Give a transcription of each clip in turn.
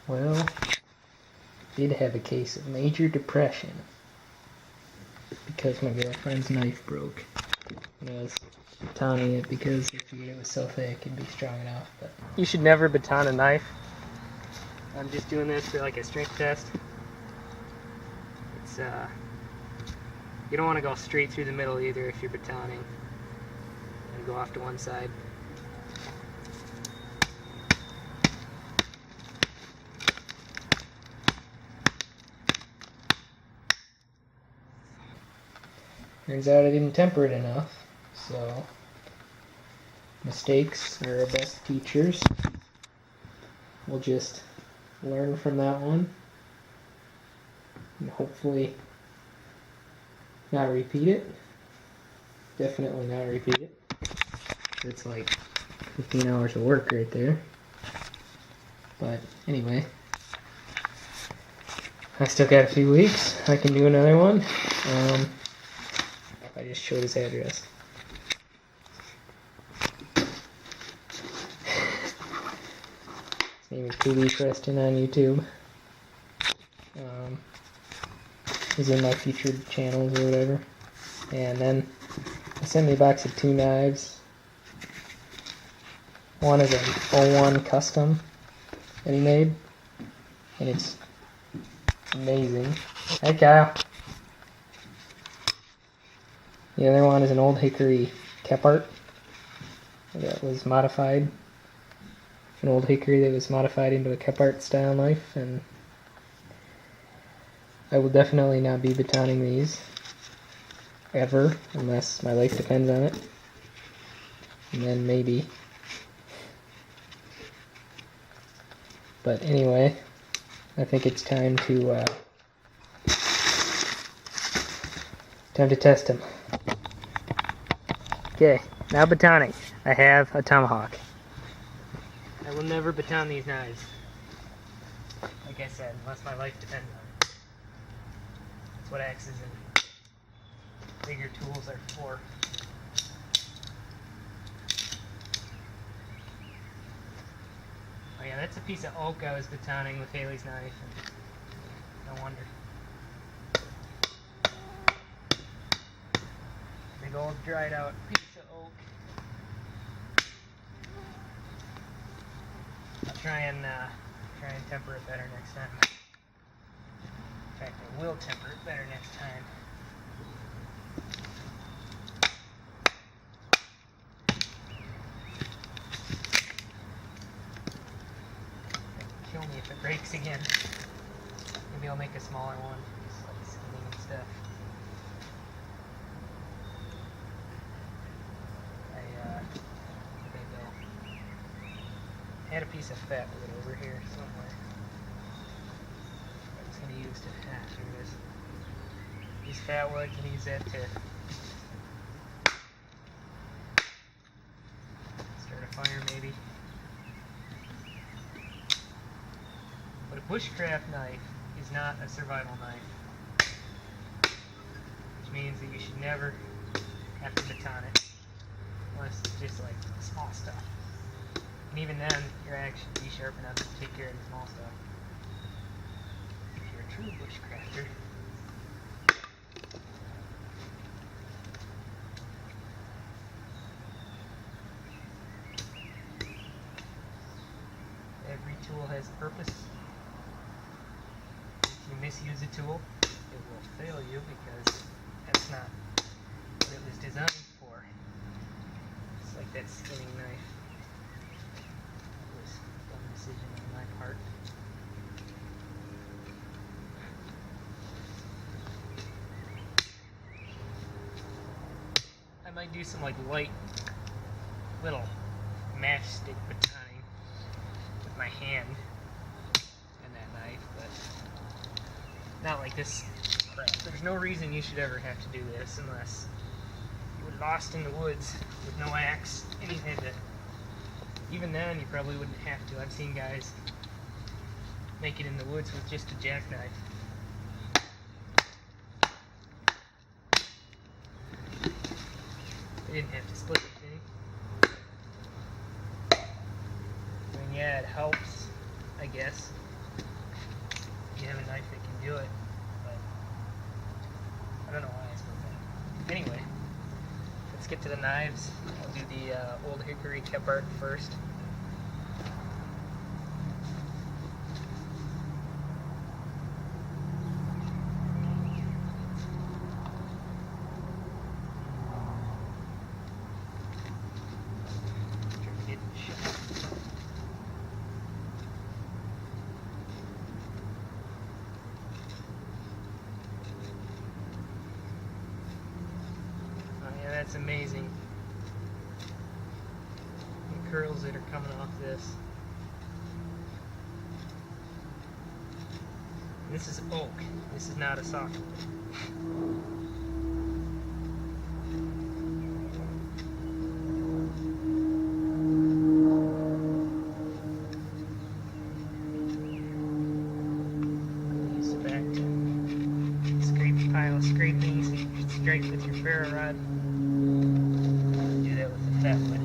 Well, did have a case of major depression because my girlfriend's knife broke. And I was batoning it because I figured it was so thick it'd be strong enough. But you should never baton a knife. I'm just doing this for like a strength test. It's you don't want to go straight through the middle either if you're batoning. And go off to one side. Turns out I didn't temper it enough, so mistakes are our best teachers. We'll just learn from that one and hopefully not repeat it. Definitely not repeat it. It's like 15 hours of work right there. But anyway, I still got a few weeks. I can do another one. I just showed his address. His name is pbprestin on YouTube. He's in my featured channels or whatever. And then he sent me a box of 2 knives. One is an 01 custom that he made, and it's amazing. Hey Kyle. The other one is an old hickory Kepart that was modified. An old hickory that was modified into a Kepart style knife, and I will definitely not be batoning these ever unless my life depends on it. And then maybe. But anyway, I think it's time to test him. Okay, now batoning. I have a tomahawk. I will never baton these knives. Like I said, unless my life depends on it. That's what axes and bigger tools are for. Oh yeah, that's a piece of oak I was batoning with Haley's knife. And no wonder. Big old dried out piece of oak. I'll try and temper it better next time. In fact, I will temper it better next time. Kill me if it breaks again. Maybe I'll make a smaller one, just like skinning and stuff. I had a piece of fat wood over here somewhere. I was going to use to here it is. Use fat wood, can use that to start a fire maybe. But a bushcraft knife is not a survival knife. Which means that you should never have to baton it. Unless it's just like small stuff. And even then, your axe should be sharp enough to take care of the small stuff. If you're a true bushcrafter. Every tool has a purpose. If you misuse a tool, it will fail you because that's not what it was designed for. It's like that skinning knife. Decision on my part. I might do some like light little matchstick batoning with my hand and that knife, but not like this crap. There's no reason you should ever have to do this unless you were lost in the woods with no axe and you had to. Even then, you probably wouldn't have to. I've seen guys make it in the woods with just a jackknife. They didn't have to split anything. I mean, yeah, it helps, I guess. you have a knife that can do it, but I don't know why it's so bad. Anyway, let's get to the knives. I'll do the old hickory Kepart first. That's amazing. The curls that are coming off this. This is oak. This is not a softwood. Use the back to scrape a pile of scrapings. Strike with your ferro rod. That would.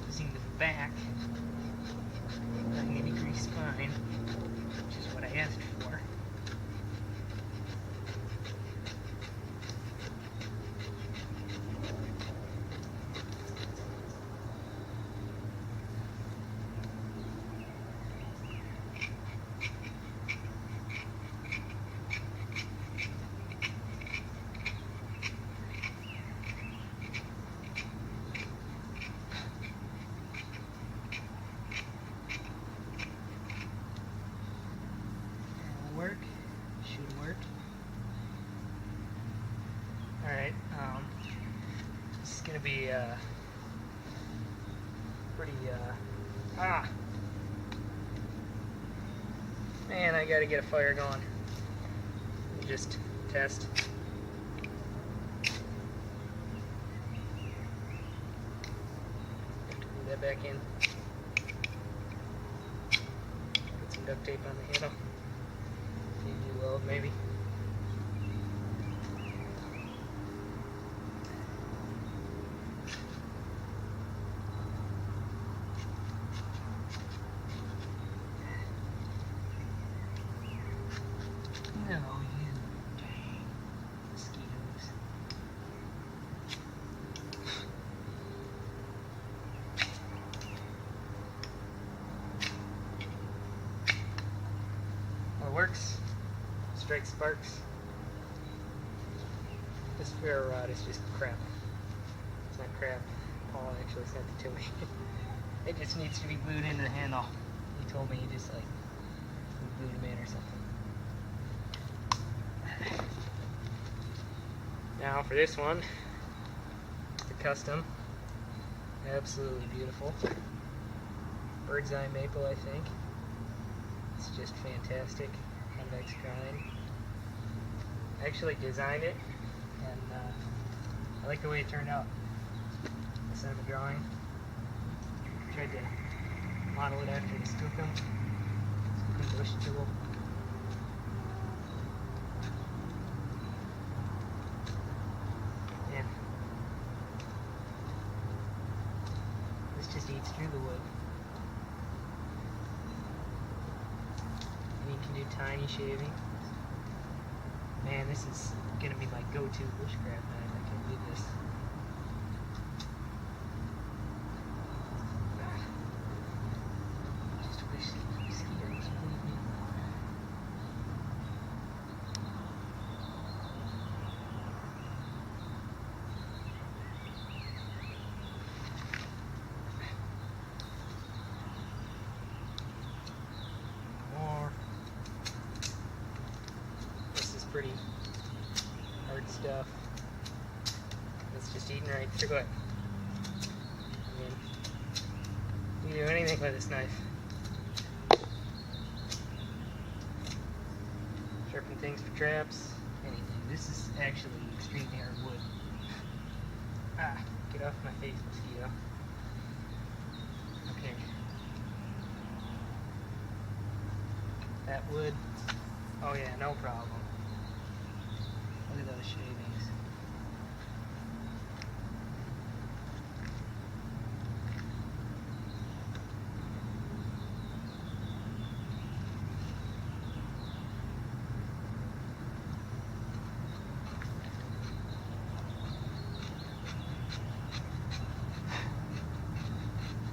Using the back 90-degree spine, which is what I asked for. Work, should work. Alright, this is gonna be pretty man, I gotta get a fire going. Just test. Put that back in. Put some duct tape on the handle. Easy load, maybe. No, you dang mosquitoes. Well, it works. Strike sparks. This ferro rod is just crap. It's not crap. Paul actually sent it to me. It just needs to be glued into the handle. He told me he just like glued them in or something. Now for this one, it's a custom. Absolutely beautiful. Bird's eye maple, I think. It's just fantastic. Convex grind. I actually designed it, and I like the way it turned out. Instead of a drawing, tried to model it after the skookum bush tool. And this just eats through the wood. And you can do tiny shaving. Man, this is gonna be my go-to bushcraft knife. I can do this. Just wish the mosquitoes would leave me. More. This is pretty hard stuff. It's just eating right through it. I mean, you can do anything with this knife. Sharpen things for traps, anything. This is actually extremely hard wood. Get off my face, mosquito. Okay. That wood Oh yeah, no problem. Look at those shavings.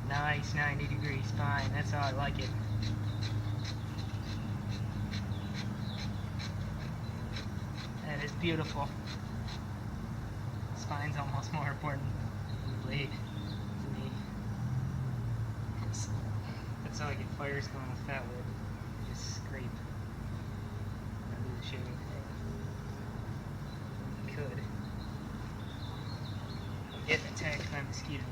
Nice, 90 degrees spine. That's how I like it. That is beautiful. Spine's almost more important than the blade to me. That's how I get fires going with that wood. Just scrape. I'll do the shaving thing. You could. I'm getting attacked by mosquitoes.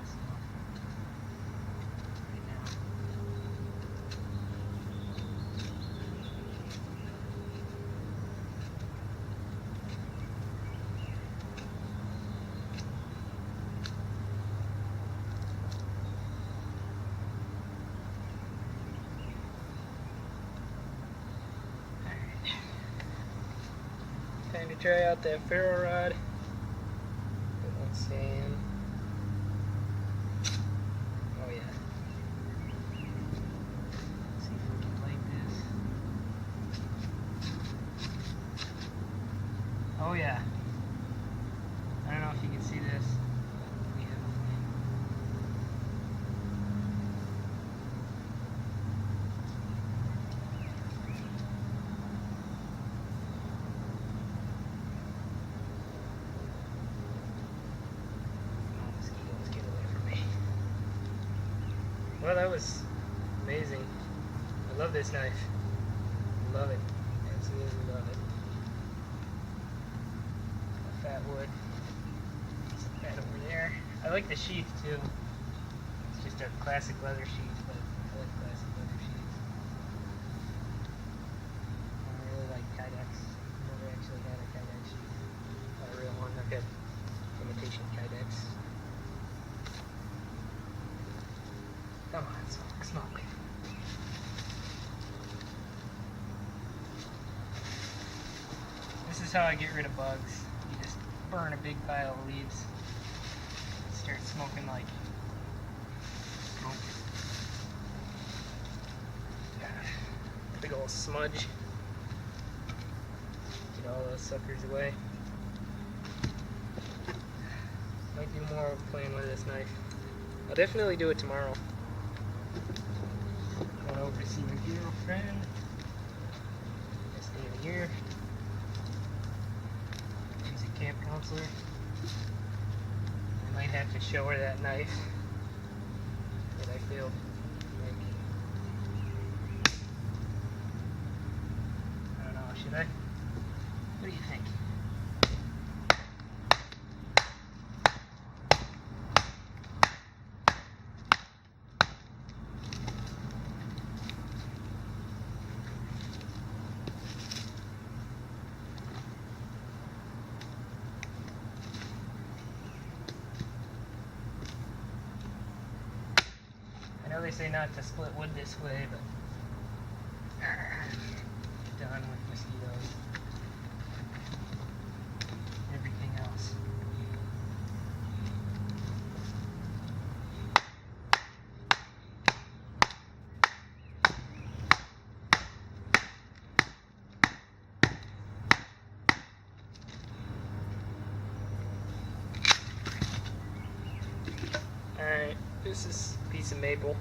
Time to try out that ferro rod. Put on sand. Oh yeah. Let's see if we can light this. Oh yeah. I don't know if you can see this. We have a flame. Well, that was amazing. I love this knife. Love it. Absolutely love it. Fat wood. Set that over there. I like the sheath too. It's just a classic leather sheath, but I like classic leather sheaths. I really like Kydex. Never actually had a Kydex sheath. Not a real one. I've got imitation Kydex. Come on, smoke. This is how I get rid of bugs. You just burn a big pile of leaves. Start smoking like smoke. Big old smudge. Get all those suckers away. Might do more playing with this knife. I'll definitely do it tomorrow. Going over to see my girlfriend. This day of the year. She's a camp counselor. I might have to show her that knife that I failed to make. I don't know, should I? What do you think? I know they say not to split wood this way, but done with mosquitoes. Everything else. Alright, this is a piece of maple.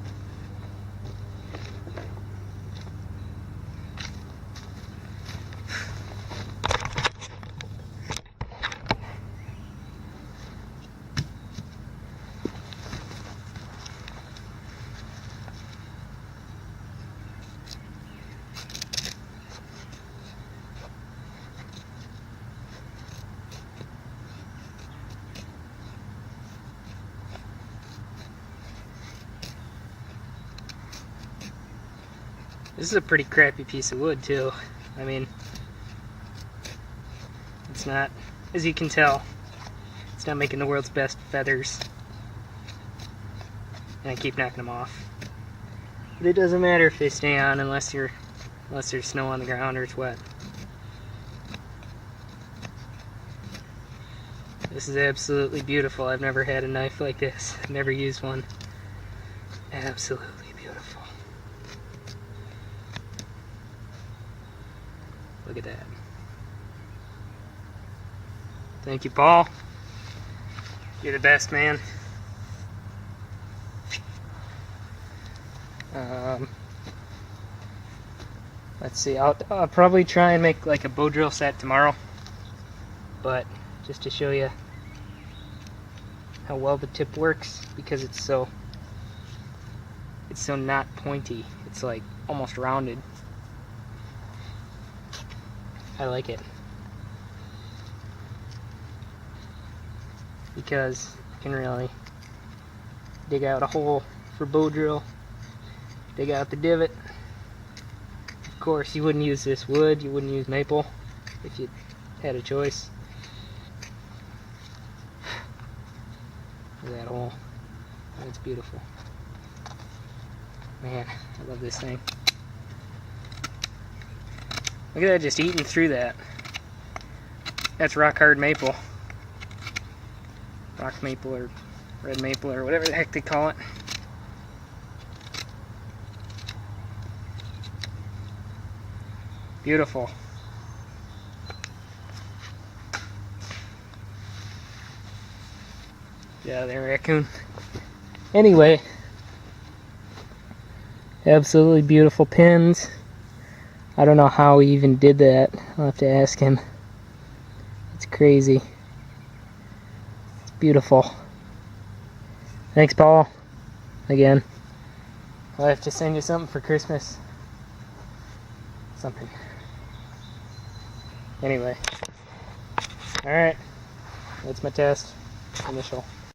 This is a pretty crappy piece of wood too. I mean, it's not, as you can tell, it's not making the world's best feathers. And I keep knocking them off. But it doesn't matter if they stay on unless there's snow on the ground or it's wet. This is absolutely beautiful. I've never had a knife like this. I've never used one. Absolutely beautiful. Look at that. Thank you, Paul. You're the best, man. Let's see, I'll probably try and make like a bow drill set tomorrow, but just to show you how well the tip works, because it's so not pointy. It's like almost rounded. I like it because you can really dig out a hole for bow drill, dig out the divot. Of course, you wouldn't use this wood, you wouldn't use maple if you had a choice. Look at that hole. That's beautiful. Man, I love this thing. Look at that, just eating through that. That's rock hard maple. Rock maple or red maple or whatever the heck they call it. Beautiful. Yeah, there, raccoon. Anyway, absolutely beautiful pins. I don't know how he even did that. I'll have to ask him. It's crazy. It's beautiful. Thanks, Paul. Again. I'll have to send you something for Christmas. Something. Anyway. Alright. That's my test. Initial.